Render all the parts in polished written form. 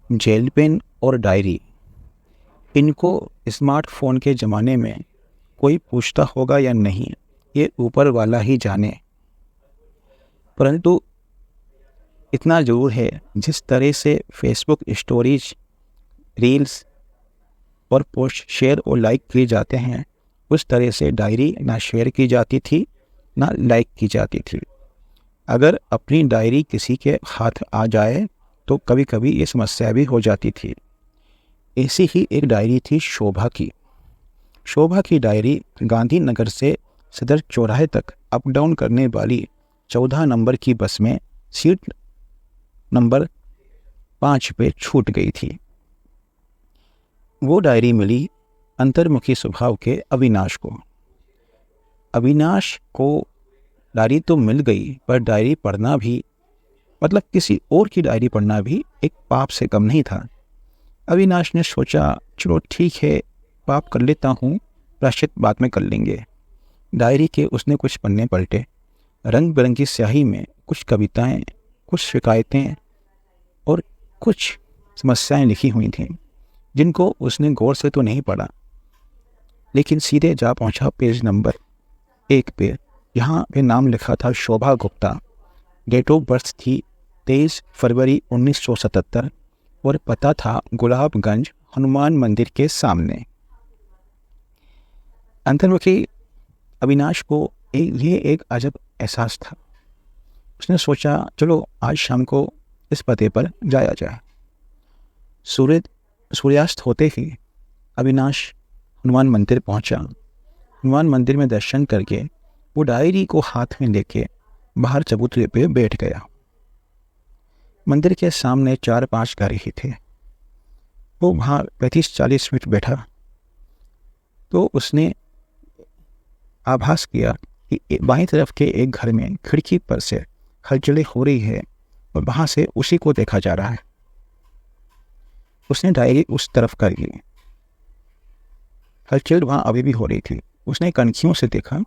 Gel pen और diary, इनको smartphone के ज़माने में कोई पूछता होगा या नहीं, ये ऊपर वाला ही जाने। परंतु इतना ज़रूर है, जिस तरह से फेसबुक स्टोरीज, रील्स और पोस्ट शेयर और लाइक किए जाते हैं, उस तरह से डायरी ना शेयर की जाती थी ना लाइक की जाती थी। अगर अपनी डायरी किसी के हाथ आ जाए तो कभी कभी ये समस्या भी हो जाती थी। ऐसी ही एक डायरी थी शोभा की। शोभा की डायरी गांधीनगर से सदर चौराहे तक अप डाउन करने वाली 14 नंबर की बस में सीट नंबर 5 पे छूट गई थी। वो डायरी मिली अंतर्मुखी स्वभाव के अविनाश को। अविनाश को डायरी तो मिल गई, पर डायरी पढ़ना भी, मतलब किसी और की डायरी पढ़ना भी एक पाप से कम नहीं था। अविनाश ने सोचा, चलो ठीक है, पाप कर लेता हूँ, प्रायश्चित बाद में कर लेंगे। डायरी के उसने कुछ पन्ने पलटे। रंग बिरंगी स्याही में कुछ कविताएं, कुछ शिकायतें और कुछ समस्याएं लिखी हुई थीं, जिनको उसने गौर से तो नहीं पढ़ा, लेकिन सीधे जा पहुंचा पेज नंबर 1 पे। यहाँ पे नाम लिखा था शोभा गुप्ता। डेट ऑफ बर्थ थी 23 फरवरी 1977 और पता था गुलाबगंज हनुमान मंदिर के सामने। अंतर्मुखी अविनाश को ये एक अजब एहसास था। उसने सोचा, चलो आज शाम को इस पते पर जाया जाए। सूर्यास्त होते ही अविनाश हनुमान मंदिर पहुंचा। हनुमान मंदिर में दर्शन करके वो डायरी को हाथ में लेके बाहर चबूतरे पे बैठ गया। मंदिर के सामने 4-5 घर ही थे। वो वहाँ 35-40 मिनट बैठा तो उसने आभास किया कि बाईं तरफ के एक घर में खिड़की पर से हलचलें हो रही है और वहाँ से उसी को देखा जा रहा है। उसने डायरी उस तरफ कर ली। हलचल वहाँ अभी भी हो रही थी। उसने कनखियों से देखा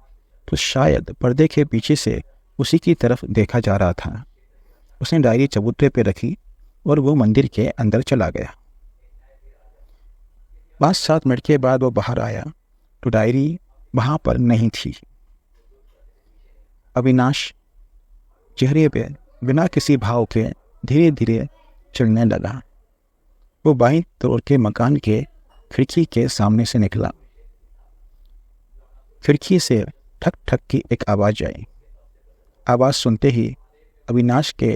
तो शायद पर्दे के पीछे से उसी की तरफ देखा जा रहा था। उसने डायरी चबूतरे पे रखी और वो मंदिर के अंदर चला गया। 5-7 मिनट के बाद वो बाहर आया तो डायरी वहाँ पर नहीं थी। अविनाश चेहरे पे बिना किसी भाव के धीरे धीरे चलने लगा। वो बाईं तरफ के मकान के खिड़की के सामने से निकला। खिड़की से ठक ठक की एक आवाज़ आई। आवाज़ सुनते ही अविनाश के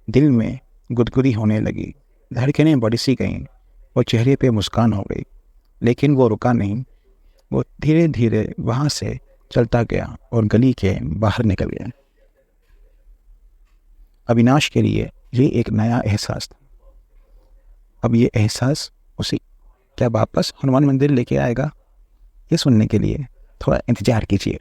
दिल में गुदगुदी होने लगी। धड़कनें बढ़ सी गईं और चेहरे पे मुस्कान हो गई, लेकिन वो रुका नहीं। वो धीरे धीरे वहाँ से चलता गया और गली के बाहर निकल गया। अविनाश के लिए ये एक नया एहसास था। अब ये एहसास उसे क्या वापस हनुमान मंदिर लेके आएगा, ये सुनने के लिए थोड़ा इंतजार कीजिए।